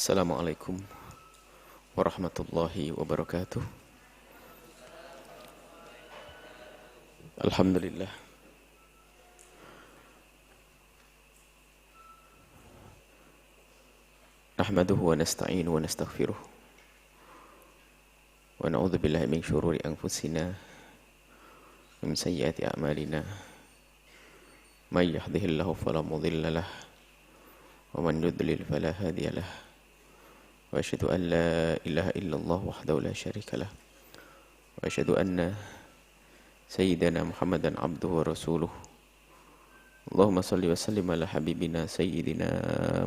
Assalamualaikum warahmatullahi wabarakatuh. Alhamdulillah. Nahmaduhu wa nasta'inu wa nastaghfiruh. Wa na'udzu billahi min syururi anfusina wa min sayyiati a'malina. May yahdihillahu fala mudilla lahu wa man yudlil fala hadiya lahu. Wa asyhadu an la ilaha illallah wahdahu la syarika lahu. Wa asyhadu anna sayyidana Muhammadan abduhu wa rasuluh. Allahumma salli wa sallim ala habibina sayyidina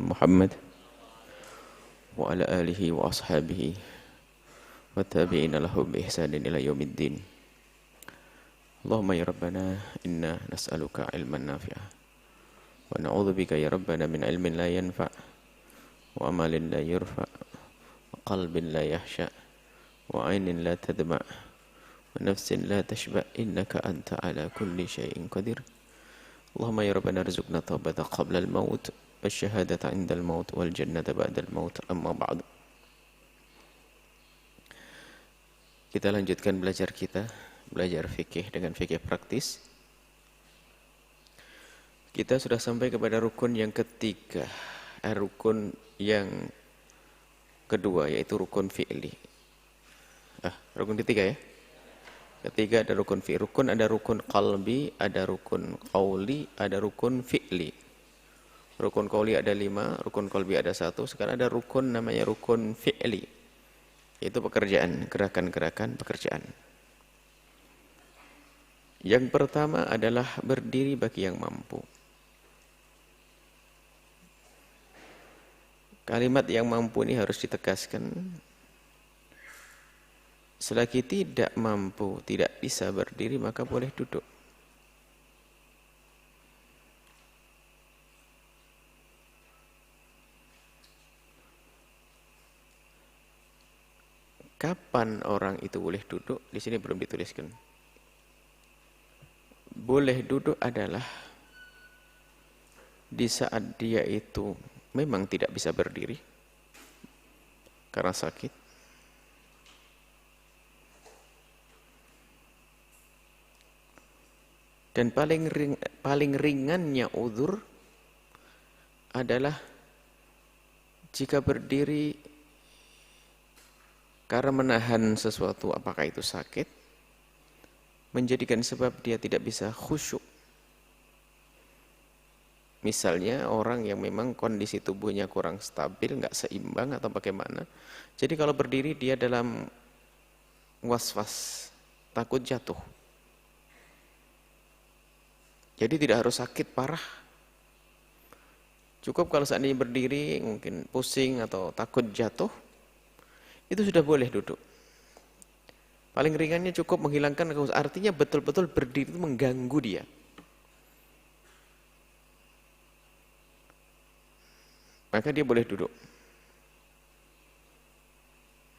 Muhammad wa ala alihi wa ashabihi wa tabi'ina lahum bi ihsanin ila yaumiddin. Allahumma ya rabbana inna nas'aluka ilman nafi'a wa na'udzubika ya rabbana min ilmin la yanfa' wa amalin la yurfa' wa qalbin la yahsha' wa 'ainin la tadma' wa nafsin la tashba' innaka anta ala kulli syai'in qadir. Allahumma ya rabbana rizukna taubata qabla al-maut wasyahadata 'inda al-maut wal jannata ba'da al-maut, amma ba'du. Kita lanjutkan belajar fikih dengan fikih praktis. Kita sudah sampai kepada rukun yang ketiga, rukun yang kedua, yaitu rukun fi'li. Rukun ketiga ya. Ketiga ada rukun fi'li. Rukun ada rukun qalbi, ada rukun qauli, ada rukun fi'li. Rukun qauli ada 5, rukun qalbi ada 1. Sekarang ada rukun namanya rukun fi'li, yaitu pekerjaan, gerakan-gerakan pekerjaan. Yang pertama adalah berdiri bagi yang mampu. Kalimat yang mampu ini harus ditegaskan. Selagi tidak mampu, tidak bisa berdiri, maka boleh duduk. Kapan orang itu boleh duduk? Di sini belum dituliskan. Boleh duduk adalah di saat dia itu memang tidak bisa berdiri karena sakit. Dan paling ringannya uzur adalah jika berdiri karena menahan sesuatu, apakah itu sakit, menjadikan sebab dia tidak bisa khusyuk. Misalnya orang yang memang kondisi tubuhnya kurang stabil, nggak seimbang atau bagaimana. Jadi kalau berdiri dia dalam was-was, takut jatuh. Jadi tidak harus sakit parah. Cukup kalau seandainya berdiri mungkin pusing atau takut jatuh, itu sudah boleh duduk. Paling ringannya cukup menghilangkan, artinya betul-betul berdiri itu mengganggu dia. Maka dia boleh duduk.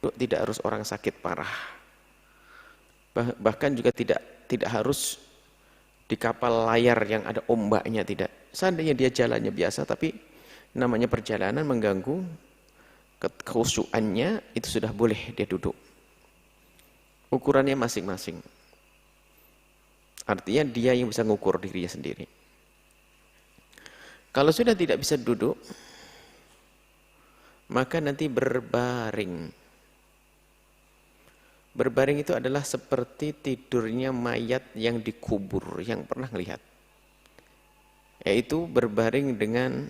Duduk tidak harus orang sakit parah. Bahkan juga tidak harus di kapal layar yang ada ombaknya, tidak. Seandainya dia jalannya biasa, tapi namanya perjalanan mengganggu kekhusyuannya, itu sudah boleh dia duduk. Ukurannya masing-masing. Artinya dia yang bisa mengukur dirinya sendiri. Kalau sudah tidak bisa duduk, maka nanti berbaring. Berbaring itu adalah seperti tidurnya mayat yang dikubur, yang pernah melihat. Yaitu berbaring dengan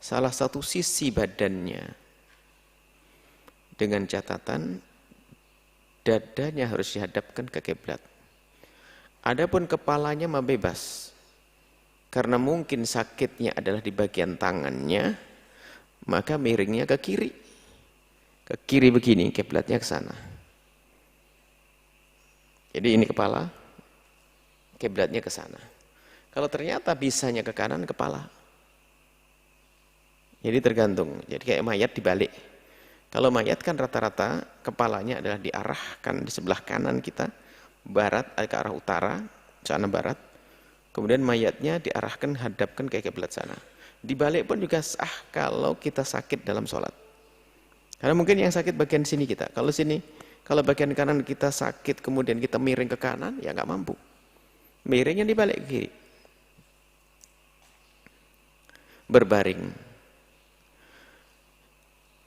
salah satu sisi badannya, dengan catatan dadanya harus dihadapkan ke kiblat. Adapun kepalanya mah bebas, karena mungkin sakitnya adalah di bagian tangannya, maka miringnya ke kiri. Ke kiri begini, kiblatnya ke sana. Jadi ini kepala, kiblatnya ke sana. Kalau ternyata bisanya ke kanan, kepala. Jadi tergantung. Jadi kayak mayat dibalik. Kalau mayat kan rata-rata kepalanya adalah diarahkan di sebelah kanan kita, barat ke arah utara, sana barat. Kemudian mayatnya diarahkan, hadapkan ke kiblat sana. Dibalik pun juga sah kalau kita sakit dalam sholat. Karena mungkin yang sakit bagian sini kita. Kalau sini, kalau bagian kanan kita sakit kemudian kita miring ke kanan, ya nggak mampu. Miringnya dibalik ke kiri. Berbaring.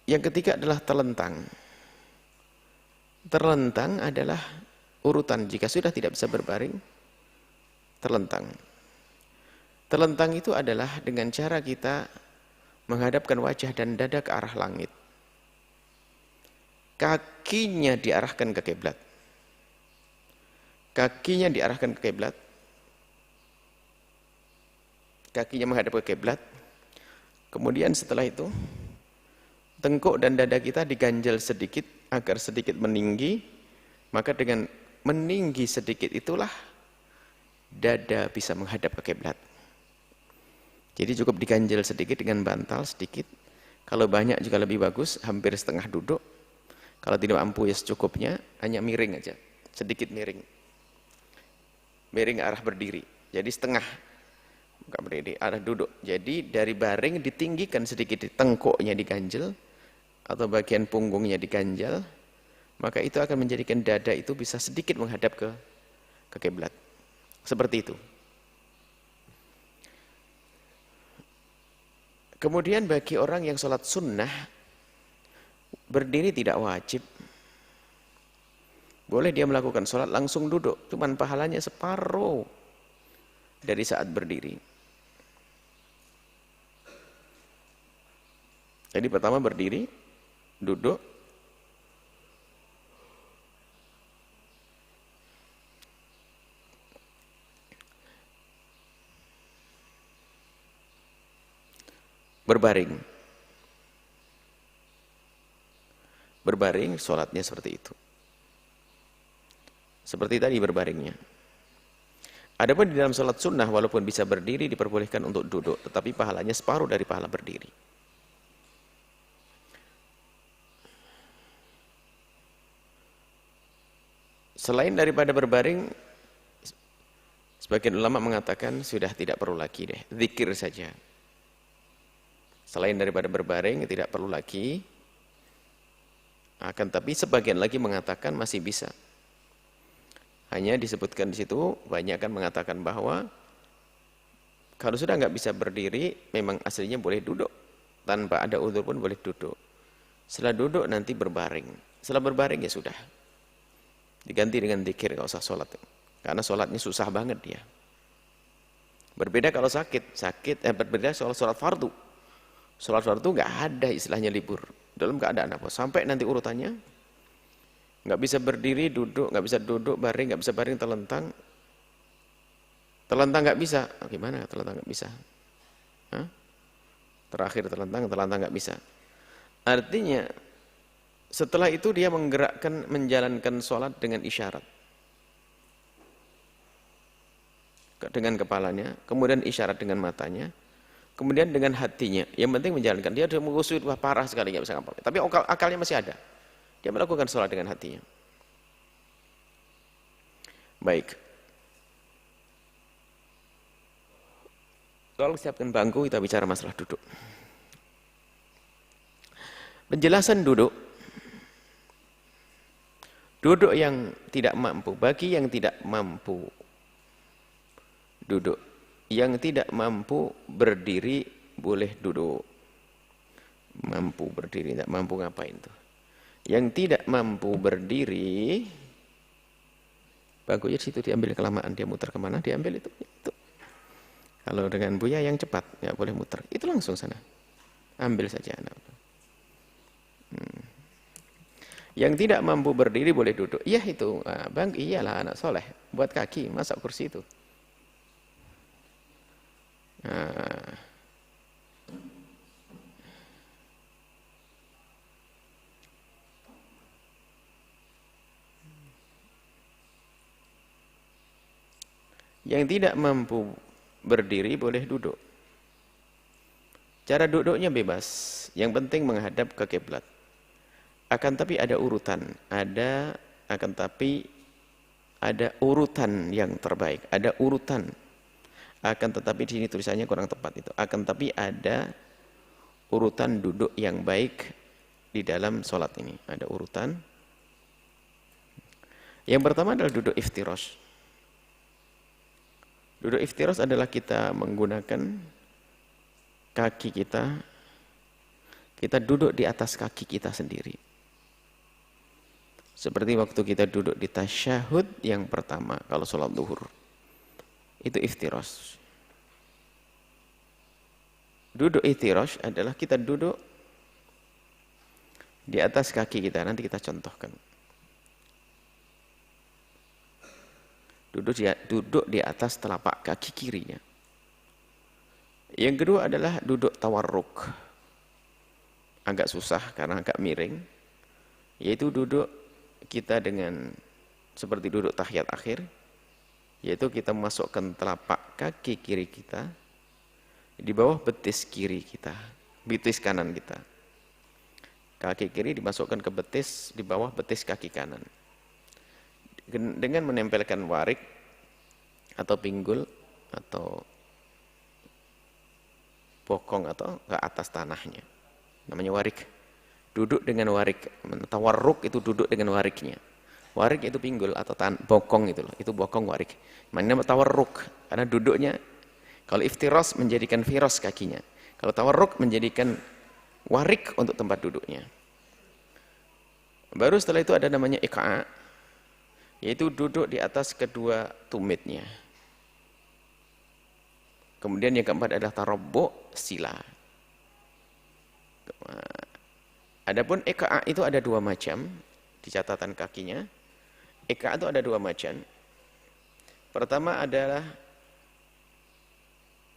Yang ketiga adalah terlentang. Terlentang adalah urutan. Jika sudah tidak bisa berbaring, terlentang. Terlentang itu adalah dengan cara kita menghadapkan wajah dan dada ke arah langit. Kakinya diarahkan ke kiblat. Kakinya diarahkan ke kiblat. Kakinya menghadap ke kiblat. Kemudian setelah itu, tengkuk dan dada kita diganjal sedikit agar sedikit meninggi. Maka dengan meninggi sedikit itulah dada bisa menghadap ke kiblat. Jadi cukup diganjal sedikit dengan bantal sedikit. Kalau banyak juga lebih bagus, hampir setengah duduk. Kalau tidak mampu ya secukupnya, hanya miring aja, sedikit miring. Miring ke arah berdiri. Jadi setengah, bukan berdiri, arah duduk. Jadi dari baring ditinggikan sedikit, tengkuknya diganjal atau bagian punggungnya diganjal, maka itu akan menjadikan dada itu bisa sedikit menghadap ke kiblat. Seperti itu. Kemudian bagi orang yang sholat sunnah, berdiri tidak wajib. Boleh dia melakukan sholat langsung duduk, cuman pahalanya separuh dari saat berdiri. Jadi pertama berdiri, duduk, berbaring. Berbaring, sholatnya seperti itu. Seperti tadi berbaringnya. Adapun di dalam sholat sunnah, walaupun bisa berdiri, diperbolehkan untuk duduk. Tetapi pahalanya separuh dari pahala berdiri. Selain daripada berbaring, sebagian ulama mengatakan sudah tidak perlu lagi deh, zikir saja. Selain daripada berbaring, tidak perlu lagi. Akan tapi sebagian lagi mengatakan masih bisa. Hanya disebutkan di situ, banyak kan mengatakan bahwa kalau sudah nggak bisa berdiri, memang aslinya boleh duduk. Tanpa ada udzur pun boleh duduk. Setelah duduk nanti berbaring. Setelah berbaring ya sudah. Diganti dengan zikir, nggak usah sholat. Karena sholatnya susah banget dia. Berbeda kalau berbeda soal sholat fardu. Sholat fardu nggak ada istilahnya libur. Dalam keadaan apa? Sampai nanti urutannya nggak bisa berdiri, duduk, nggak bisa duduk, baring, nggak bisa baring, terlentang. Terlentang nggak bisa. Oh, gimana? Terlentang nggak bisa. Hah? Terakhir terlentang nggak bisa. Artinya setelah itu dia menjalankan sholat dengan isyarat. Dengan kepalanya, kemudian isyarat dengan matanya. Kemudian dengan hatinya, yang penting menjalankan. Dia sudah mengusut, wah parah sekali, nggak bisa ngapain. Tapi akalnya masih ada. Dia melakukan sholat dengan hatinya. Baik. Kalau siapkan bangku, kita bicara masalah duduk. Penjelasan duduk. Duduk yang tidak mampu, bagi yang tidak mampu duduk. Yang tidak mampu berdiri boleh duduk. Mampu berdiri, tidak mampu ngapain tuh. Yang tidak mampu berdiri, bangkunya di situ diambil kelamaan, dia muter kemana, diambil itu. Kalau dengan Buya yang cepat, nggak boleh muter. Itu langsung sana. Ambil saja. Yang tidak mampu berdiri boleh duduk. Iya itu, bang, iyalah anak soleh. Buat kaki, masa kursi itu. Yang tidak mampu berdiri boleh duduk. Cara duduknya bebas. Yang penting menghadap ke kiblat. Akan tapi ada urutan. Ada urutan yang terbaik. Ada urutan. Akan tetapi di sini tulisannya kurang tepat itu. Akan tetapi ada urutan duduk yang baik di dalam sholat ini. Ada urutan. Yang pertama adalah duduk iftirash. Duduk iftirash adalah kita menggunakan kaki kita duduk di atas kaki kita sendiri. Seperti waktu kita duduk di tasyahud yang pertama kalau sholat zuhur. Itu iftirash. Duduk iftirash adalah kita duduk di atas kaki kita. Nanti kita contohkan. Duduk di atas telapak kaki kirinya. Yang kedua adalah duduk tawarruk. Agak susah karena agak miring. Yaitu duduk kita dengan seperti duduk tahiyat akhir. Yaitu kita memasukkan telapak kaki kiri kita di bawah betis kiri kita, betis kanan kita. Kaki kiri dimasukkan ke betis di bawah betis kaki kanan. Dengan menempelkan warik atau pinggul atau bokong atau ke atas tanahnya. Namanya warik. Duduk dengan warik. Tawarruk itu duduk dengan wariknya. Warik itu pinggul atau bokong itu loh. Itu bokong warik. Namanya tawarruk karena duduknya. Kalau iftirash menjadikan firas kakinya. Kalau tawarruk menjadikan warik untuk tempat duduknya. Baru setelah itu ada namanya iqa', yaitu duduk di atas kedua tumitnya. Kemudian yang keempat adalah tarabbu', sila. Adapun iqa' itu ada dua macam di catatan kakinya. Iqa' itu ada dua macam. Pertama adalah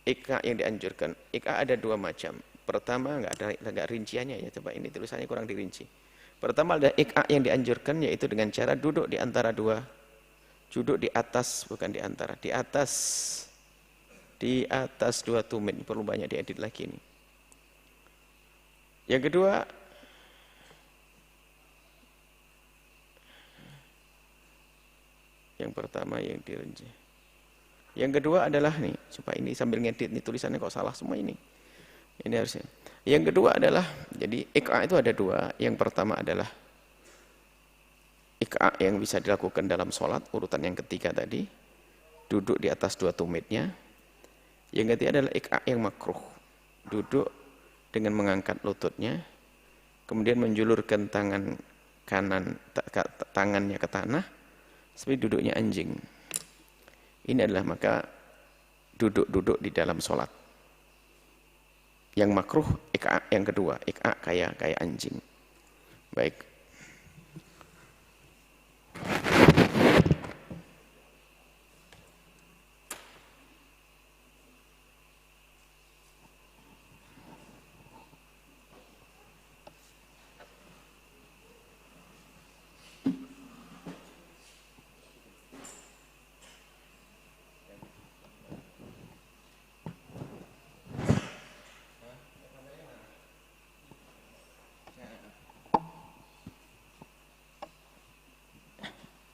iqa' yang dianjurkan. Iqa' ada dua macam. Pertama enggak rinciannya ya, coba ini tulisannya kurang dirinci. Pertama ada iqa' yang dianjurkan, yaitu dengan cara duduk di antara dua, duduk di atas, bukan di antara, di atas dua tumit. Perlu banyak diedit lagi ini. Yang kedua, yang pertama yang dirinci. Yang kedua adalah nih, coba ini sambil ngedit nih tulisannya kok salah semua ini. Ini harusnya. Yang kedua adalah, jadi iqa' itu ada dua. Yang pertama adalah iqa' yang bisa dilakukan dalam sholat, urutan yang ketiga tadi, duduk di atas dua tumitnya. Yang ketiga adalah iqa' yang makruh, duduk dengan mengangkat lututnya, kemudian menjulurkan tangan kanan, tangannya ke tanah, seperti duduknya anjing. Ini adalah maka duduk-duduk di dalam sholat. Yang makruh iqa' yang kedua, iqa' kayak anjing. Baik.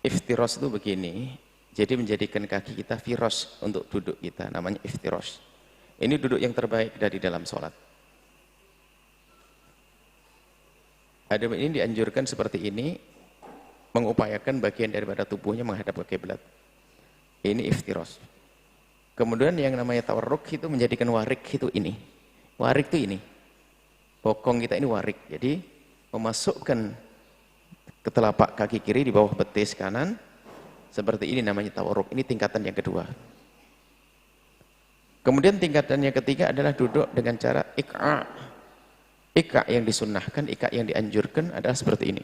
Iftirash itu begini, jadi menjadikan kaki kita firas untuk duduk kita, namanya iftirash. Ini duduk yang terbaik dari dalam sholat. Adab ini dianjurkan seperti ini, mengupayakan bagian daripada tubuhnya menghadap ke kiblat. Ini iftirash. Kemudian yang namanya tawarruk itu menjadikan warik itu ini. Warik itu ini. Bokong kita ini warik. Jadi memasukkan ke telapak kaki kiri di bawah betis kanan, seperti ini namanya tawarruk. Ini tingkatan yang kedua. Kemudian tingkatan yang ketiga adalah duduk dengan cara iqa'. Iqa' yang disunnahkan, iqa' yang dianjurkan adalah seperti ini.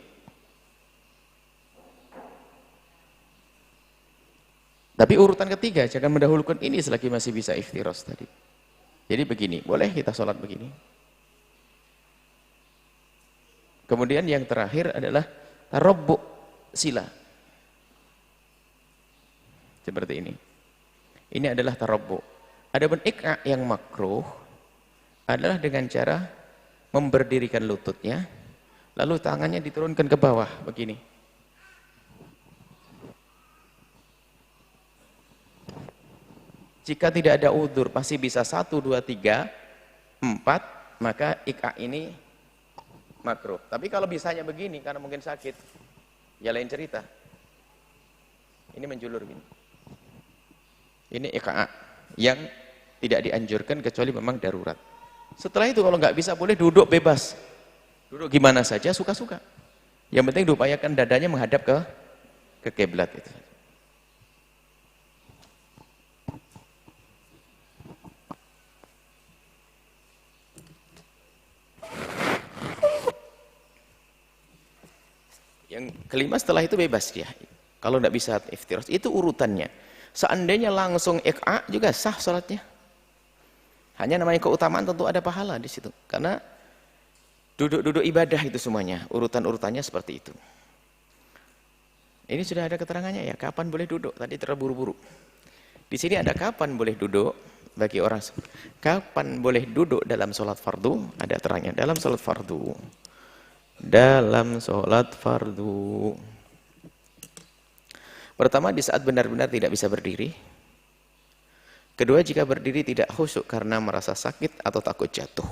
Tapi urutan ketiga jangan mendahulukan ini selagi masih bisa iftirash tadi. Jadi begini, boleh kita sholat begini. Kemudian yang terakhir adalah tarabbu' sila. Seperti ini. Ini adalah tarabbu'. Adapun iqa' yang makruh adalah dengan cara memberdirikan lututnya, lalu tangannya diturunkan ke bawah begini. Jika tidak ada udzur, pasti bisa 1, 2, 3, 4, maka ika ini makruh. Tapi kalau bisanya begini, karena mungkin sakit, ya lain cerita. Ini menjulur gini. Ini ika yang tidak dianjurkan kecuali memang darurat. Setelah itu kalau nggak bisa boleh duduk bebas. Duduk gimana saja, suka-suka. Yang penting diupayakan dadanya menghadap ke kiblat itu. Yang kelima setelah itu bebas dia. Kalau tidak bisa iftirash, itu urutannya. Seandainya langsung iqa juga sah sholatnya. Hanya namanya keutamaan tentu ada pahala di situ. Karena duduk-duduk ibadah itu semuanya, urutan-urutannya seperti itu. Ini sudah ada keterangannya ya, kapan boleh duduk? Tadi terburu-buru. Di sini ada kapan boleh duduk bagi orang. Kapan boleh duduk dalam sholat fardu? Ada terangnya dalam sholat fardu. Dalam sholat fardu. Pertama, di saat benar-benar tidak bisa berdiri. Kedua, jika berdiri tidak khusyuk karena merasa sakit atau takut jatuh.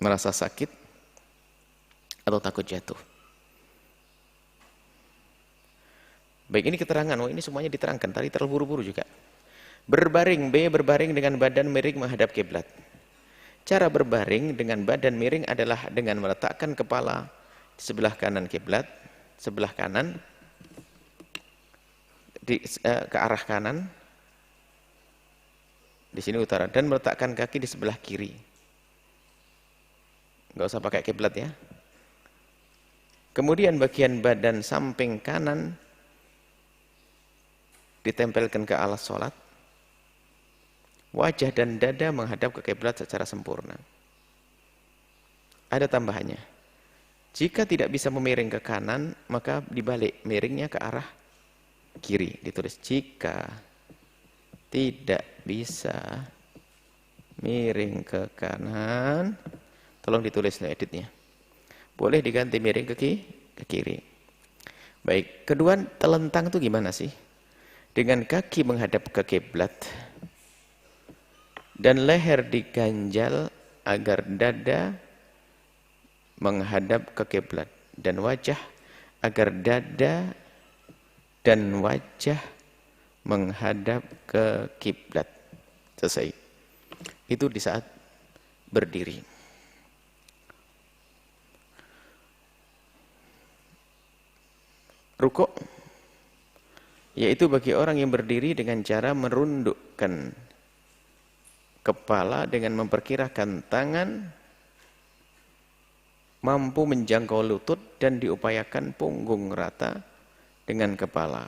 Merasa sakit atau takut jatuh. Baik, ini keterangan. Oh, ini semuanya diterangkan. Tadi terburu-buru juga. Berbaring, B. Berbaring dengan badan miring menghadap kiblat. Cara berbaring dengan badan miring adalah dengan meletakkan kepala di sebelah kanan kiblat, sebelah kanan, ke arah kanan, di sini utara, dan meletakkan kaki di sebelah kiri. Nggak usah pakai kiblat ya. Kemudian bagian badan samping kanan ditempelkan ke alas sholat. Wajah dan dada menghadap ke kiblat secara sempurna. Ada tambahannya. Jika tidak bisa memiring ke kanan, maka dibalik miringnya ke arah kiri. Ditulis jika tidak bisa miring ke kanan, tolong ditulis editnya. Boleh diganti miring ke kiri. Baik, kedua telentang itu gimana sih? Dengan kaki menghadap ke kiblat dan leher diganjal agar dada menghadap ke kiblat dan wajah agar dada dan wajah menghadap ke kiblat. Selesai. Itu di saat berdiri. Rukuk yaitu bagi orang yang berdiri dengan cara merundukkan kepala dengan memperkirakan tangan mampu menjangkau lutut dan diupayakan punggung rata dengan kepala.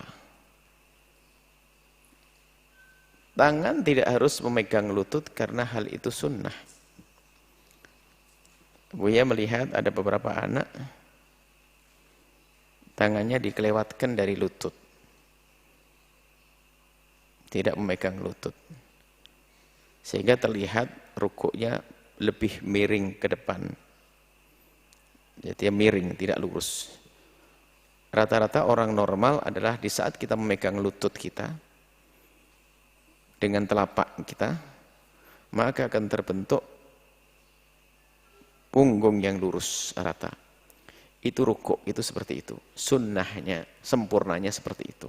Tangan tidak harus memegang lutut karena hal itu sunnah. Buya melihat ada beberapa anak tangannya dikelewatkan dari lutut. Tidak memegang lutut. Sehingga terlihat rukuknya lebih miring ke depan. Jadi miring, tidak lurus. Rata-rata orang normal adalah di saat kita memegang lutut kita dengan telapak kita, maka akan terbentuk punggung yang lurus rata. Itu rukuk, itu seperti itu. Sunnahnya, sempurnanya seperti itu.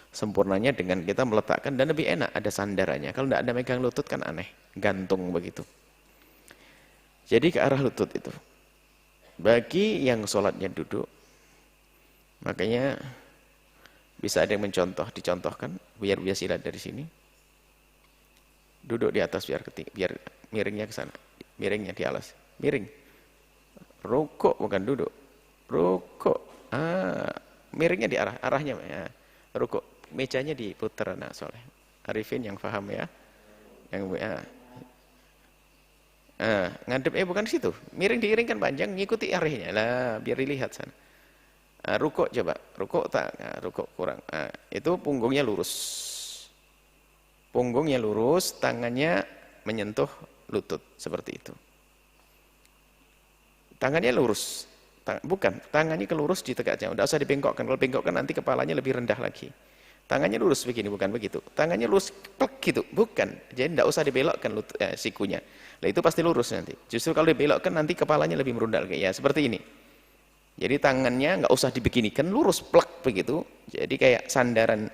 Sempurnanya dengan kita meletakkan dan lebih enak ada sandarannya. Kalau tidak ada megang lutut kan aneh, gantung begitu. Jadi ke arah lutut itu. Bagi yang sholatnya duduk, makanya bisa ada yang dicontohkan, biar silat dari sini. Duduk di atas biar miringnya ke sana, miringnya di alas, miring. Rukuk bukan duduk, rukuk. Miringnya di arahnya, ya. Rukuk, mejanya diputar, nah soleh. Arifin yang paham ya, yang ngadep bukan situ, miring diiringkan panjang, ngikuti arahnya lah, biar dilihat sana. Rukuk coba, rukuk tak, rukuk kurang. Itu punggungnya lurus, tangannya menyentuh lutut seperti itu. Tangannya lurus, bukan, tangannya kelurus di tegaknya, tidak usah dibengkokkan. Kalau bengkokkan nanti kepalanya lebih rendah lagi. Tangannya lurus begini, bukan begitu. Tangannya lurus plek gitu, bukan. Jadi tidak usah dibelokkan sikunya. Nah, itu pasti lurus nanti. Justru kalau dibelokkan nanti kepalanya lebih merundal. Ya seperti ini. Jadi tangannya nggak usah dibeginikan, lurus plek begitu. Jadi kayak sandaran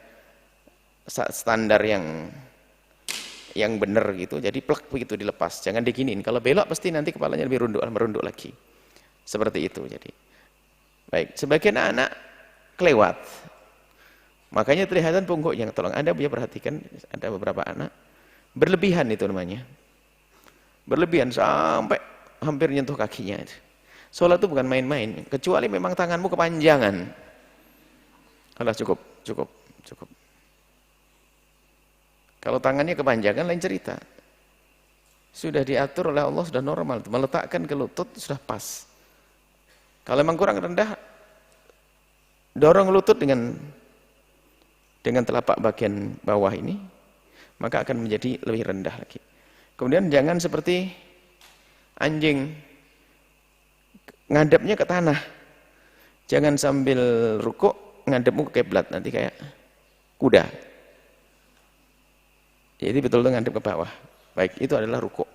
standar yang benar gitu. Jadi plek begitu dilepas. Jangan diginiin. Kalau belok pasti nanti kepalanya lebih merunduk lagi. Seperti itu. Jadi baik. Sebagian anak kelewat. Makanya kelihatan pungguknya. Tolong Anda bisa perhatikan, ada beberapa anak berlebihan itu namanya. Berlebihan sampai hampir nyentuh kakinya. Sholat itu bukan main-main, kecuali memang tanganmu kepanjangan. Alah cukup. Kalau tangannya kepanjangan lain cerita. Sudah diatur oleh Allah, sudah normal. Meletakkan ke lutut sudah pas. Kalau memang kurang rendah, dorong lutut dengan telapak bagian bawah ini, maka akan menjadi lebih rendah lagi. Kemudian jangan seperti anjing, ngadepnya ke tanah. Jangan sambil rukuk, ngadepmu ke kiblat, nanti kayak kuda. Jadi betul-betul ngadep ke bawah. Baik, itu adalah rukuk.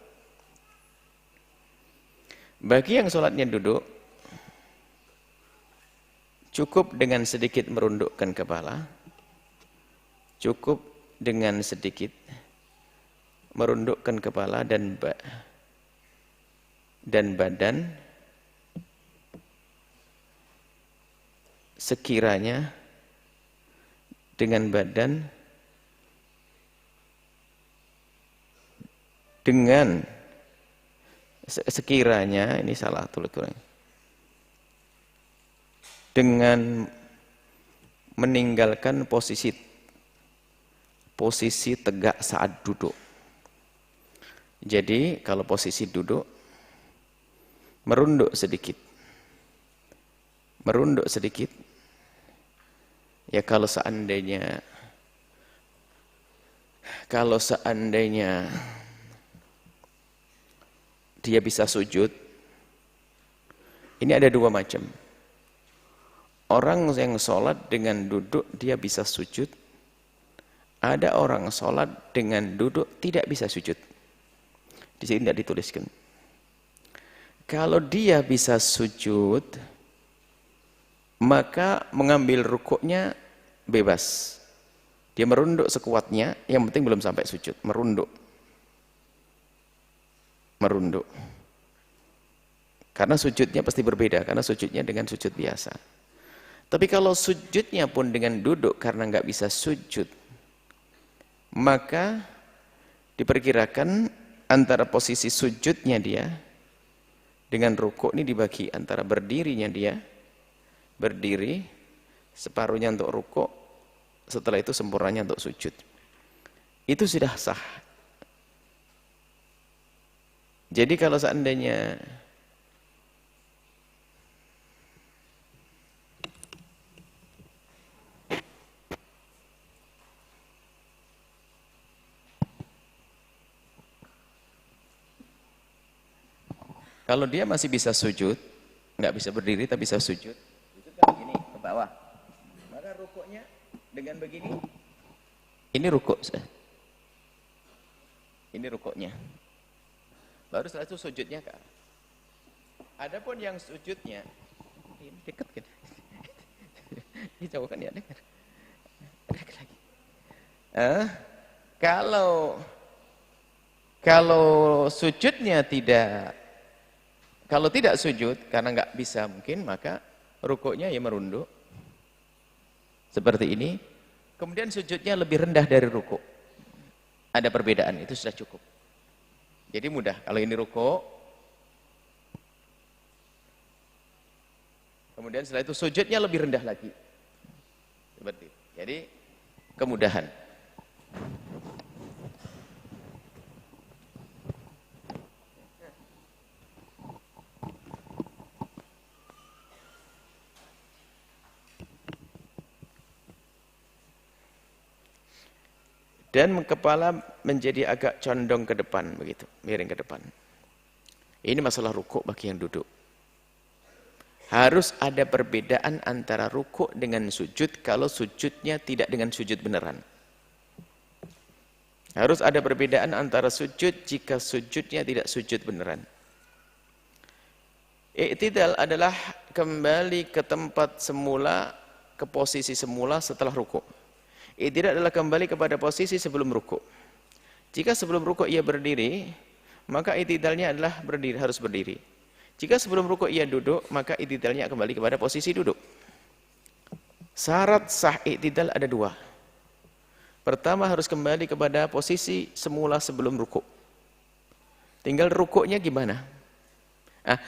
Bagi yang sholatnya duduk, cukup dengan sedikit merundukkan kepala, cukup dengan sedikit merundukkan kepala dan badan sekiranya dengan badan dengan sekiranya, ini salah tulis kurang, dengan meninggalkan posisi tegak saat duduk. Jadi kalau posisi duduk merunduk sedikit. Ya kalau seandainya dia bisa sujud, ini ada dua macam. Orang yang sholat dengan duduk dia bisa sujud. Ada orang sholat dengan duduk tidak bisa sujud. Di sini tidak dituliskan. Kalau dia bisa sujud, maka mengambil rukuknya bebas. Dia merunduk sekuatnya, yang penting belum sampai sujud. Merunduk. Karena sujudnya pasti berbeda, karena sujudnya dengan sujud biasa. Tapi kalau sujudnya pun dengan duduk karena nggak bisa sujud, maka diperkirakan antara posisi sujudnya dia dengan rukuk ini dibagi antara berdirinya dia, berdiri, separuhnya untuk rukuk, setelah itu sempurnanya untuk sujud. Itu sudah sah. Jadi kalau seandainya kalau dia masih bisa sujud, nggak bisa berdiri tapi bisa sujud, itu kan begini ke bawah. Maka rukuknya dengan begini. Ini rukuk. Ini rukuknya. Baru setelah itu sujudnya ke arah. Adapun yang sujudnya ini dekat kan? Ini jauh kan ya dengar. Dekat lagi. Kalau sujudnya kalau tidak sujud karena nggak bisa mungkin, maka rukuknya ya merunduk seperti ini. Kemudian sujudnya lebih rendah dari rukuk. Ada perbedaan, itu sudah cukup. Jadi mudah. Kalau ini rukuk, kemudian setelah itu sujudnya lebih rendah lagi. Seperti itu. Jadi kemudahan. Dan kepala menjadi agak condong ke depan begitu, miring ke depan. Ini masalah rukuk bagi yang duduk. Harus ada perbedaan antara rukuk dengan sujud kalau sujudnya tidak dengan sujud beneran. Harus ada perbedaan antara sujud jika sujudnya tidak sujud beneran. I'tidal adalah kembali ke tempat semula, ke posisi semula setelah rukuk. I'tidal adalah kembali kepada posisi sebelum rukuk. Jika sebelum rukuk ia berdiri, maka i'tidalnya adalah berdiri, harus berdiri. Jika sebelum rukuk ia duduk, maka i'tidalnya kembali kepada posisi duduk. Syarat sah i'tidal ada dua. Pertama harus kembali kepada posisi semula sebelum rukuk. Tinggal rukuknya gimana?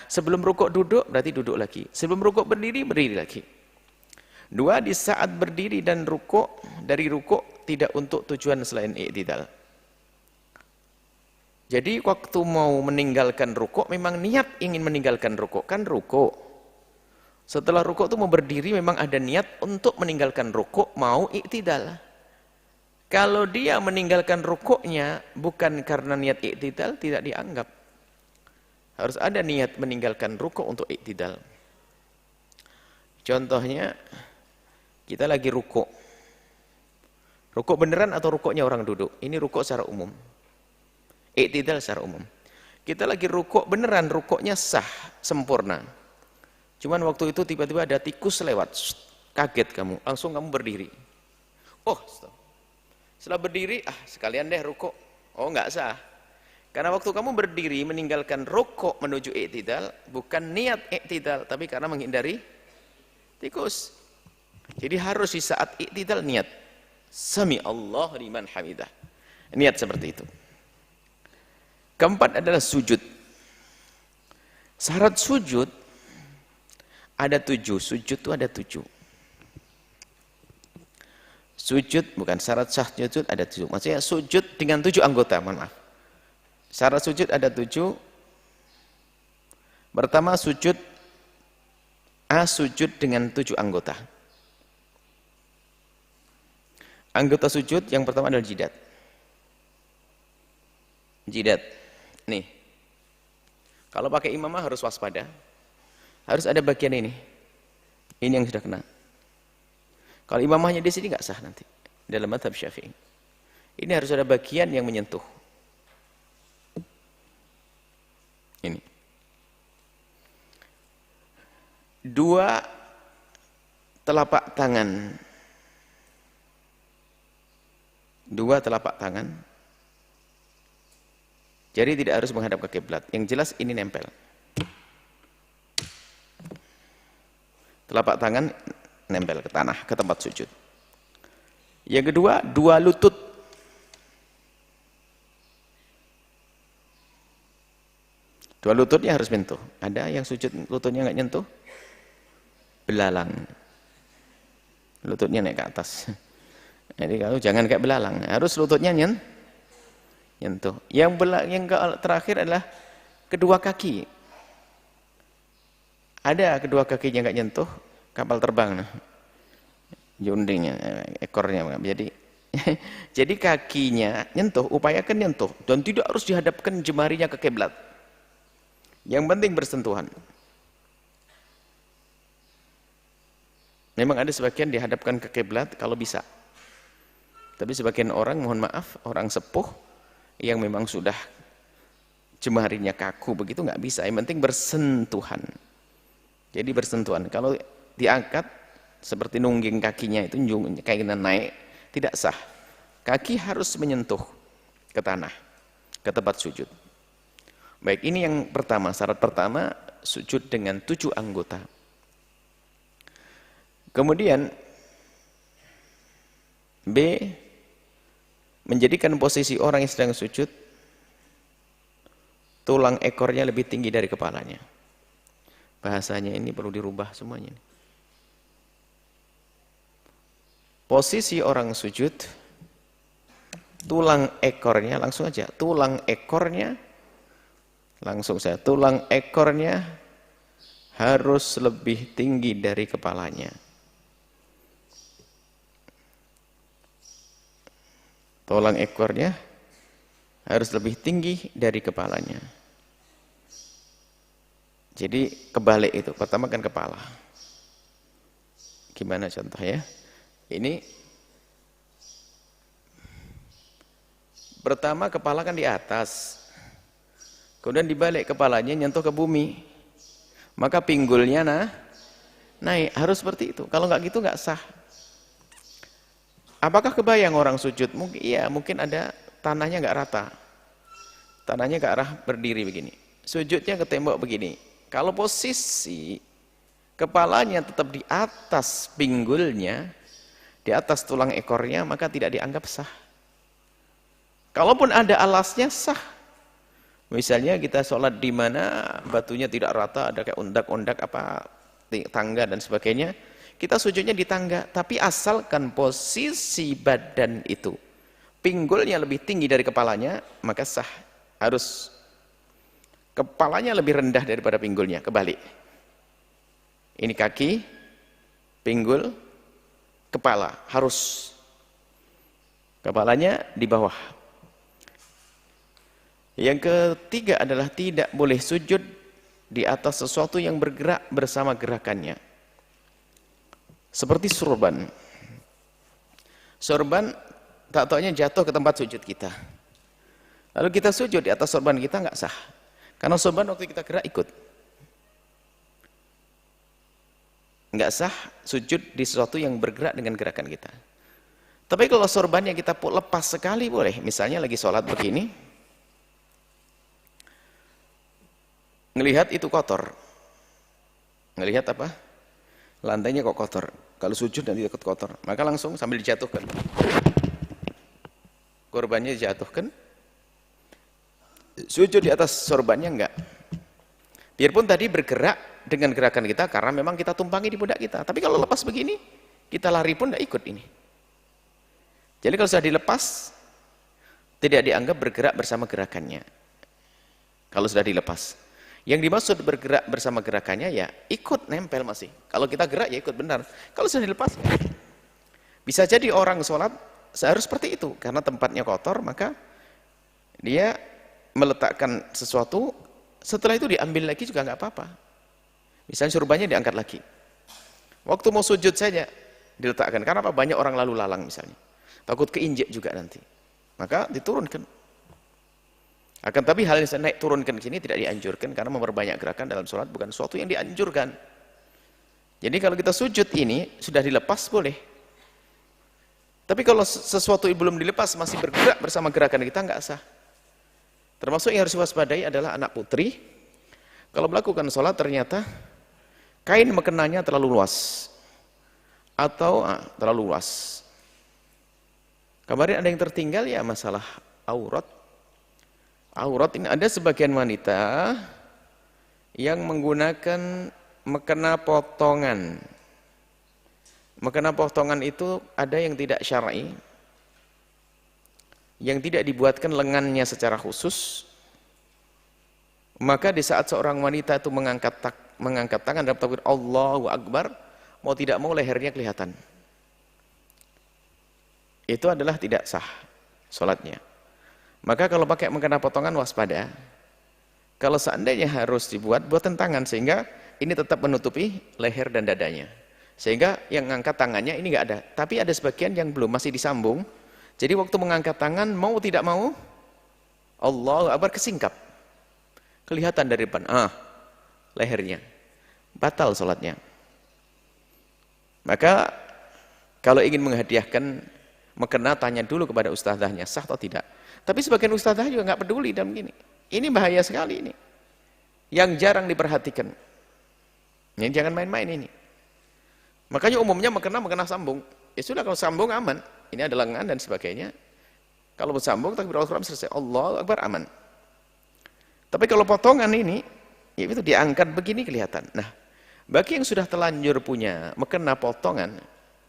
Sebelum rukuk duduk, berarti duduk lagi. Sebelum rukuk berdiri, berdiri lagi. Dua, di saat berdiri dan rukuk, dari rukuk tidak untuk tujuan selain i'tidal. Jadi waktu mau meninggalkan rukuk, memang niat ingin meninggalkan rukuk. Kan rukuk. Setelah rukuk itu mau berdiri, memang ada niat untuk meninggalkan rukuk, mau i'tidal. Kalau dia meninggalkan rukuknya, bukan karena niat i'tidal, tidak dianggap. Harus ada niat meninggalkan rukuk untuk i'tidal. Contohnya, kita lagi rukuk. Rukuk beneran atau rukuknya orang duduk? Ini rukuk secara umum. I'tidal secara umum. Kita lagi rukuk beneran, rukuknya sah, sempurna. Cuman waktu itu tiba-tiba ada tikus lewat, kaget kamu, langsung kamu berdiri. Stop. Setelah berdiri, sekalian deh rukuk. Enggak sah. Karena waktu kamu berdiri meninggalkan rukuk menuju i'tidal, bukan niat i'tidal, tapi karena menghindari tikus. Jadi harus di saat i'tidal niat. Sami Allah liman hamidah. Niat seperti itu. Keempat adalah sujud. Syarat sujud ada 7. Sujud itu ada 7. Sujud, bukan syarat sah sujud ada 7. Maksudnya sujud dengan 7 anggota, mohon maaf. Syarat sujud ada 7. Pertama sujud, sujud dengan 7 anggota. Anggota sujud yang pertama adalah jidat. Jidat. Nih, kalau pakai imamah harus waspada. Harus ada bagian ini. Ini yang sudah kena. Kalau imamahnya di sini nggak sah nanti. Dalam mazhab Syafi'i. Ini harus ada bagian yang menyentuh. Ini. 2 telapak tangan. 2 telapak tangan. Jadi tidak harus menghadap ke kiblat. Yang jelas ini nempel. Telapak tangan nempel ke tanah, ke tempat sujud. Yang kedua, 2 lutut. Dua lututnya harus menyentuh. Ada yang sujud lututnya nggak nyentuh? Belalang. Lututnya naik ke atas. Jadi kalau jangan kayak belalang, harus lututnya nyentuh. Yang terakhir adalah kedua kaki. Ada kedua kakinya nggak nyentuh, kapal terbang. Jundingnya, ekornya. Jadi kakinya nyentuh, upayakan nyentuh. Dan tidak harus dihadapkan jemarinya ke kiblat. Yang penting bersentuhan. Memang ada sebagian dihadapkan ke kiblat kalau bisa. Tapi sebagian orang, mohon maaf, orang sepuh yang memang sudah jemarinya kaku begitu nggak bisa. Yang penting bersentuhan. Jadi bersentuhan. Kalau diangkat seperti nungging kakinya itu kakinya naik, tidak sah. Kaki harus menyentuh ke tanah, ke tempat sujud. Baik, ini yang pertama, syarat pertama sujud dengan 7 anggota. Kemudian B, menjadikan posisi orang yang sedang sujud tulang ekornya lebih tinggi dari kepalanya. Bahasanya ini perlu dirubah semuanya. Posisi orang sujud, tulang ekornya, langsung aja, tulang ekornya harus lebih tinggi dari kepalanya. Tulang ekornya harus lebih tinggi dari kepalanya. Jadi kebalik itu, pertama kan kepala. Gimana contohnya? Ini pertama kepala kan di atas, kemudian dibalik kepalanya nyentuh ke bumi, maka pinggulnya naik, harus seperti itu. Kalau nggak gitu nggak sah. Apakah kebayang orang sujud? Mungkin iya, mungkin ada tanahnya nggak rata, tanahnya ke arah berdiri begini, sujudnya ke tembok begini. Kalau posisi kepalanya tetap di atas pinggulnya, di atas tulang ekornya, maka tidak dianggap sah. Kalaupun ada alasnya sah. Misalnya kita sholat di mana batunya tidak rata, ada kayak ondak-ondak apa tangga dan sebagainya, kita sujudnya di tangga. Tapi asalkan posisi badan itu pinggulnya lebih tinggi dari kepalanya, maka sah. Harus kepalanya lebih rendah daripada pinggulnya, kebalik. Ini kaki, pinggul, kepala, harus kepalanya di bawah. Yang ketiga adalah tidak boleh sujud di atas sesuatu yang bergerak bersama gerakannya. Seperti sorban. Sorban tak taunya jatuh ke tempat sujud kita. Lalu kita sujud di atas sorban kita, nggak sah. Karena sorban waktu kita gerak ikut. Nggak sah sujud di sesuatu yang bergerak dengan gerakan kita. Tapi kalau sorbannya kita lepas sekali boleh. Misalnya lagi sholat begini, ngelihat itu kotor, ngelihat apa? Lantainya kok kotor. Kalau sujud nanti ikut kotor, maka langsung sambil dijatuhkan. Korbannya dijatuhkan, sujud di atas sorbannya enggak. Biarpun tadi bergerak dengan gerakan kita karena memang kita tumpangi di pundak kita. Tapi kalau lepas begini, kita lari pun enggak ikut ini. Jadi kalau sudah dilepas, tidak dianggap bergerak bersama gerakannya. Kalau sudah dilepas. Yang dimaksud bergerak bersama gerakannya ya ikut nempel masih. Kalau kita gerak ya ikut benar. Kalau sudah dilepas, bisa jadi orang sholat seharus seperti itu. Karena tempatnya kotor, maka dia meletakkan sesuatu, setelah itu diambil lagi juga nggak apa-apa. Misalnya sorbannya diangkat lagi. Waktu mau sujud saja diletakkan. Karena apa? Banyak orang lalu lalang misalnya. Takut keinjek juga nanti. Maka diturunkan. Akan tapi hal yang naik turunkan ke sini tidak dianjurkan karena memperbanyak gerakan dalam sholat bukan sesuatu yang dianjurkan. Jadi kalau kita sujud ini sudah dilepas boleh. Tapi kalau sesuatu yang belum dilepas masih bergerak bersama gerakan kita nggak sah. Termasuk yang harus diwaspadai adalah anak putri. Kalau melakukan sholat ternyata kain mekenanya terlalu luas atau terlalu luas. Kemarin ada yang tertinggal ya masalah aurat. Aurat ini ada sebagian wanita yang menggunakan mekena potongan. Mekena potongan itu ada yang tidak syar'i, yang tidak dibuatkan lengannya secara khusus. Maka di saat seorang wanita itu mengangkat tangan dalam takbir Allahu Akbar, mau tidak mau lehernya kelihatan. Itu adalah tidak sah sholatnya. Maka kalau pakai mekena potongan waspada. Kalau seandainya harus dibuat, buatan tangan sehingga ini tetap menutupi leher dan dadanya. Sehingga yang ngangkat tangannya ini nggak ada. Tapi ada sebagian yang belum, masih disambung. Jadi waktu mengangkat tangan mau tidak mau Allahu Akbar kesingkap. Kelihatan dari depan. Lehernya. Batal sholatnya. Maka kalau ingin menghadiahkan mekena tanya dulu kepada ustazahnya sah atau tidak. Tapi sebagian ustazah juga nggak peduli dalam gini. Ini bahaya sekali ini. Yang jarang diperhatikan. Ini jangan main-main ini. Makanya umumnya mekena sambung. Ya sudah kalau sambung aman. Ini ada lengan dan sebagainya. Kalau bersambung takbiratul ihram selesai. Allahu Akbar aman. Tapi kalau potongan ini, ya itu diangkat begini kelihatan. Nah, bagi yang sudah telanjur punya mekena potongan,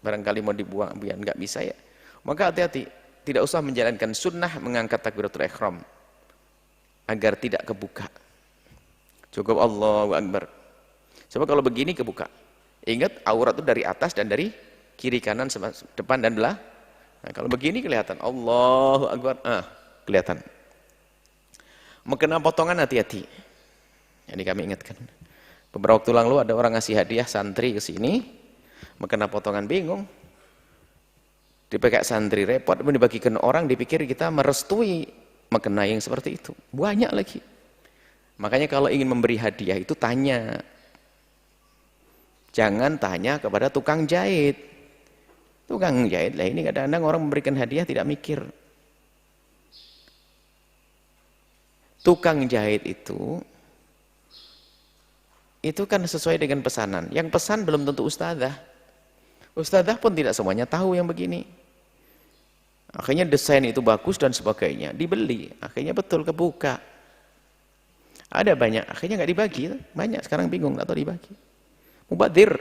barangkali mau dibuang biar nggak bisa ya. Maka hati-hati. Tidak usah menjalankan sunnah mengangkat takbiratul ihram agar tidak kebuka. Cukup Allahu Akbar. Coba kalau begini kebuka. Ingat aurat itu dari atas dan dari kiri kanan depan dan belah. Nah, kalau begini kelihatan Allahu Akbar. Kelihatan. Mekena potongan hati-hati. Jadi kami ingatkan. Beberapa waktu lalu ada orang ngasih hadiah santri ke sini, makena potongan bingung. Dipakai santri repot, dibagikan orang dipikir kita merestui makena yang seperti itu. Banyak lagi. Makanya kalau ingin memberi hadiah itu tanya. Jangan tanya kepada tukang jahit. Tukang jahit lah ini kadang-kadang orang memberikan hadiah tidak mikir. Tukang jahit itu kan sesuai dengan pesanan. Yang pesan belum tentu ustadzah. Ustadzah pun tidak semuanya tahu yang begini. Akhirnya desain itu bagus dan sebagainya. Dibeli. Akhirnya betul kebuka. Ada banyak. Akhirnya nggak dibagi. Banyak sekarang bingung atau dibagi. Mubadir.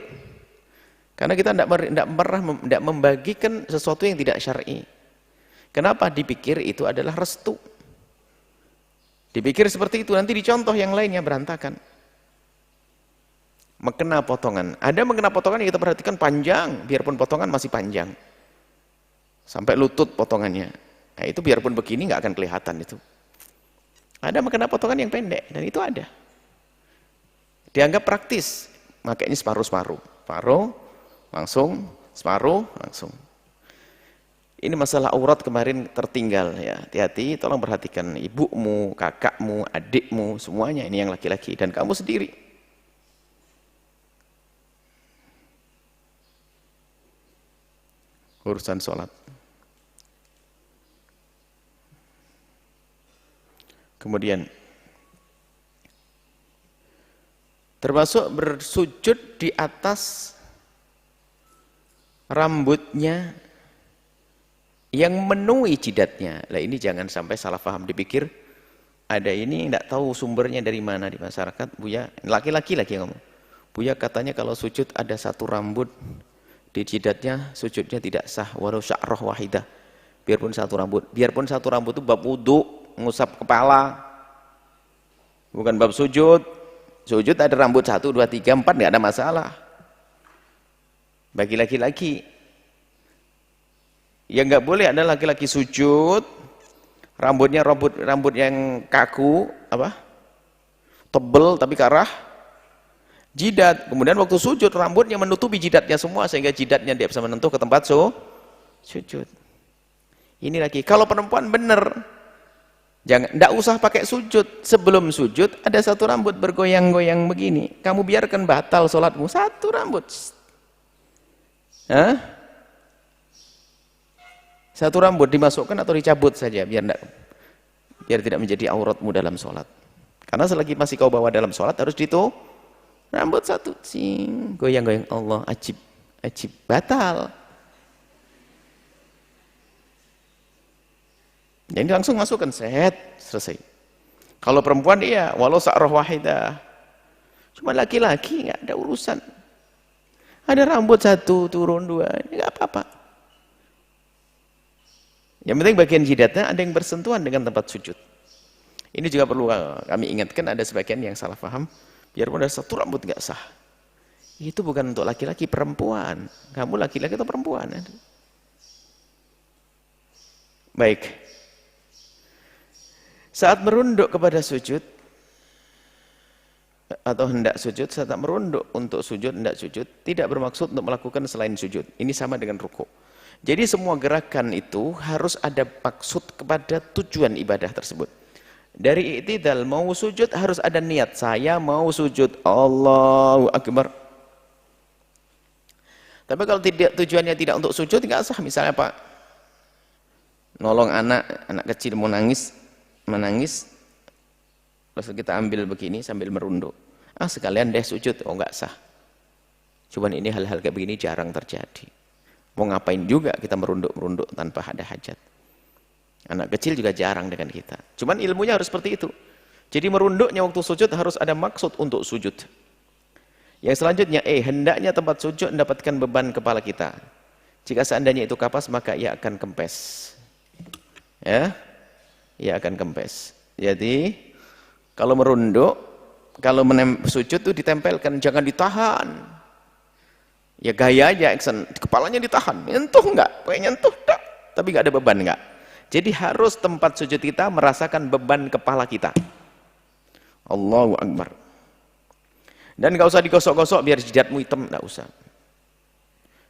Karena kita tidak membagikan sesuatu yang tidak syar'i. Kenapa? Dipikir itu adalah restu. Dipikir seperti itu. Nanti dicontoh yang lainnya berantakan. Mengena potongan. Ada mengena potongan yang kita perhatikan panjang, biarpun potongan masih panjang. Sampai lutut potongannya. Nah, itu biarpun begini nggak akan kelihatan itu. Ada mengena potongan yang pendek, dan itu ada. Dianggap praktis, makanya separuh-separuh. Separuh, langsung, separuh, langsung. Ini masalah aurat kemarin tertinggal ya. Hati-hati, tolong perhatikan ibumu, kakakmu, adikmu, semuanya ini yang laki-laki dan kamu sendiri. Urusan sholat. Kemudian termasuk bersujud di atas rambutnya yang menuhi jidatnya. Lah ini jangan sampai salah paham, dipikir ada ini tidak tahu sumbernya dari mana di masyarakat. Buya, laki-laki lagi ngomong. Buya katanya kalau sujud ada satu rambut di jidatnya, sujudnya tidak sah walau sya'rah wahidah. Biarpun satu rambut itu bab wudu, ngusap kepala. Bukan bab sujud. Sujud ada rambut 1 2 3 4 enggak ada masalah. Bagi laki-laki yang enggak boleh ada laki-laki sujud rambutnya rambut yang kaku apa? Tebel tapi ke arah jidat. Kemudian waktu sujud rambutnya menutupi jidatnya semua sehingga jidatnya dia bisa menentuh ke tempat sujud. Ini lagi. Kalau perempuan benar, enggak usah pakai sujud. Sebelum sujud ada satu rambut bergoyang-goyang begini. Kamu biarkan batal sholatmu. Satu rambut. Hah? Satu rambut dimasukkan atau dicabut saja biar tidak menjadi auratmu dalam sholat. Karena selagi masih kau bawa dalam sholat harus rambut satu, sing, goyang-goyang, Allah, ajib, batal. Jadi langsung masukkan, selesai. Kalau perempuan iya, walau sa'rah wahidah. Cuma laki-laki nggak ada urusan. Ada rambut 1, turun 2, nggak apa-apa. Yang penting bagian jidatnya ada yang bersentuhan dengan tempat sujud. Ini juga perlu kami ingatkan, ada sebagian yang salah paham. Biarpun ada satu rambut nggak sah. Itu bukan untuk laki-laki, perempuan. Kamu laki-laki atau perempuan? Baik. Saat merunduk kepada sujud atau hendak sujud, saat merunduk untuk sujud, hendak sujud, tidak bermaksud untuk melakukan selain sujud. Ini sama dengan ruku'. Jadi semua gerakan itu harus ada maksud kepada tujuan ibadah tersebut. Dari i'tidal mau sujud harus ada niat, saya mau sujud, Allahu Akbar. Tapi kalau tujuannya tidak untuk sujud, nggak sah. Misalnya Pak, nolong anak kecil mau menangis, terus kita ambil begini sambil merunduk. Sekalian deh sujud, nggak sah. Cuman ini hal-hal kayak begini jarang terjadi. Mau ngapain juga kita merunduk tanpa ada hajat. Anak kecil juga jarang dengan kita. Cuman ilmunya harus seperti itu. Jadi merunduknya waktu sujud harus ada maksud untuk sujud. Yang selanjutnya, hendaknya tempat sujud mendapatkan beban kepala kita. Jika seandainya itu kapas, maka ia akan kempes. Ya, ia akan kempes. Jadi kalau merunduk, kalau sujud itu ditempelkan, jangan ditahan. Ya gaya aja, action. Kepalanya ditahan, nyentuh enggak? Pengen nyentuh, tak. Tapi enggak ada beban enggak? Jadi harus tempat sujud kita merasakan beban kepala kita. Allahu Akbar. Dan nggak usah digosok-gosok biar jidatmu hitam, nggak usah.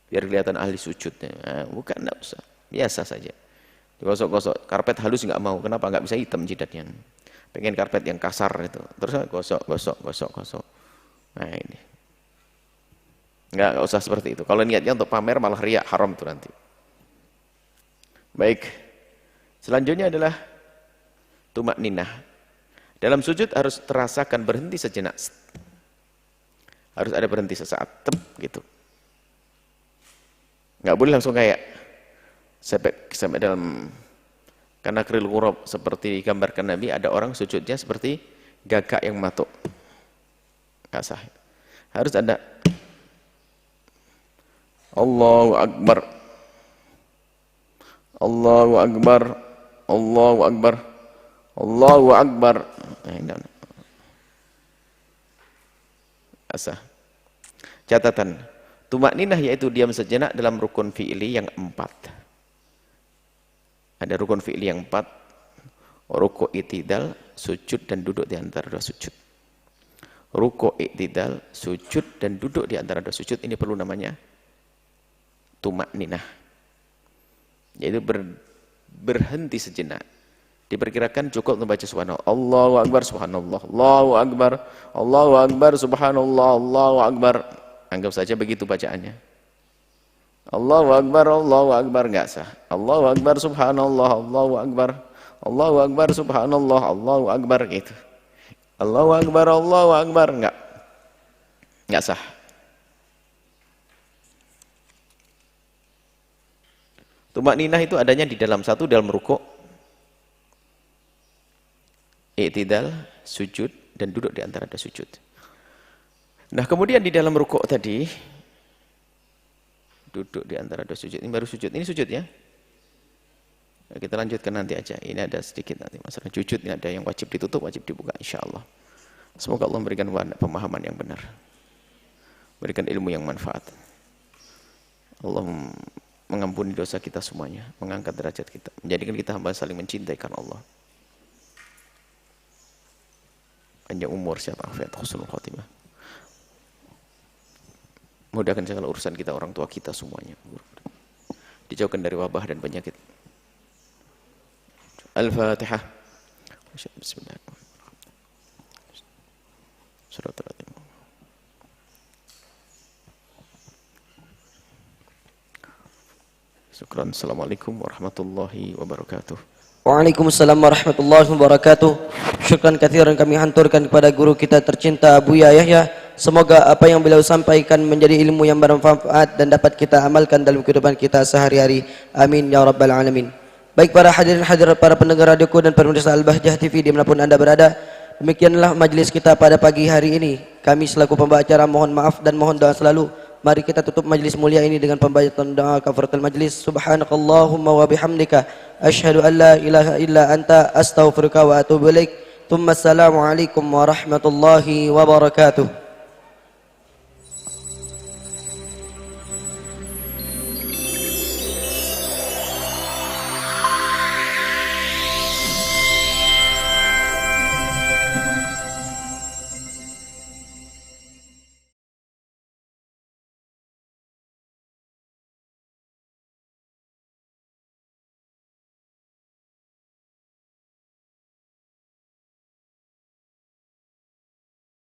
Biar kelihatan ahli sujudnya. Nah, bukan, nggak usah. Biasa saja. Digosok-gosok. Karpet halus nggak mau. Kenapa? Nggak bisa hitam jidatnya. Pengen karpet yang kasar itu. Terus gosok. Nah ini. Nggak usah seperti itu. Kalau niatnya untuk pamer malah riak, haram itu nanti. Baik. Selanjutnya adalah tumak ninah. Dalam sujud harus terasakan berhenti sejenak. Harus ada berhenti sesaat, gitu. Nggak boleh langsung kayak sampai dalam, karena kril ghurab seperti digambarkan Nabi, ada orang sujudnya seperti gagak yang matuk. Nggak sah. Harus ada Allahu Akbar, Allahu Akbar, Allahu Akbar, Allahu Akbar. Asah. Catatan, tumak ninah yaitu diam sejenak dalam rukun fi'li yang 4. Ada rukun fi'li yang 4, ruku' i'tidal, sujud dan duduk di antara dua sujud. Ruku' i'tidal, sujud dan duduk di antara dua sujud, ini perlu namanya tumak ninah. Yaitu berhenti sejenak. Diperkirakan cukup membaca subhanallah, Allahu Akbar, subhanallah, Allahu Akbar, Allahu Akbar, subhanallah, Allahu Akbar. Anggap saja begitu bacaannya. Allahu Akbar, Allahu Akbar, enggak sah. Allahu Akbar, subhanallah, Allahu Akbar, Allahu Akbar, subhanallah, Allahu Akbar, gitu. Allahu Akbar, enggak sah. Tumak ninah itu adanya di dalam dalam rukuk, i'tidal, sujud, dan duduk di antara dua sujud. Nah, kemudian di dalam rukuk tadi, duduk di antara dua sujud. Ini baru sujud. Ini sujud ya. Nah, kita lanjutkan nanti aja. Ini ada sedikit nanti masalah sujud. Ini ada yang wajib ditutup, wajib dibuka, insyaallah. Semoga Allah memberikan pemahaman yang benar, berikan ilmu yang manfaat. Allah mengampuni dosa kita semuanya, mengangkat derajat kita, menjadikan kita hamba saling mencintai karena Allah. Panjang umur, sehat afiat, husnul khotimah. Mudahkan segala urusan kita, orang tua kita semuanya. Dijauhkan dari wabah dan penyakit. Al-Fatihah. Bismillahirrahmanirrahim. Syukran. Assalamualaikum warahmatullahi wabarakatuh. Waalaikumsalam warahmatullahi wabarakatuh. Syukran katsiran kami hanturkan kepada guru kita tercinta Buya Yahya. Semoga apa yang beliau sampaikan menjadi ilmu yang bermanfaat dan dapat kita amalkan dalam kehidupan kita sehari-hari. Amin ya rabbal alamin. Baik para hadirin hadirat, para pendengar radioku dan pemirsa Al-Bahjah TV dimanapun Anda berada, demikianlah majlis kita pada pagi hari ini. Kami selaku pembawa acara mohon maaf dan mohon doa selalu. Mari kita tutup majlis mulia ini dengan pembacaan doa kafaratul majlis. Subhanakallahumma wa bihamdika asyhadu an la ilaha illa anta astaghfiruka wa atubu ilaik. Assalamualaikum warahmatullahi wabarakatuh.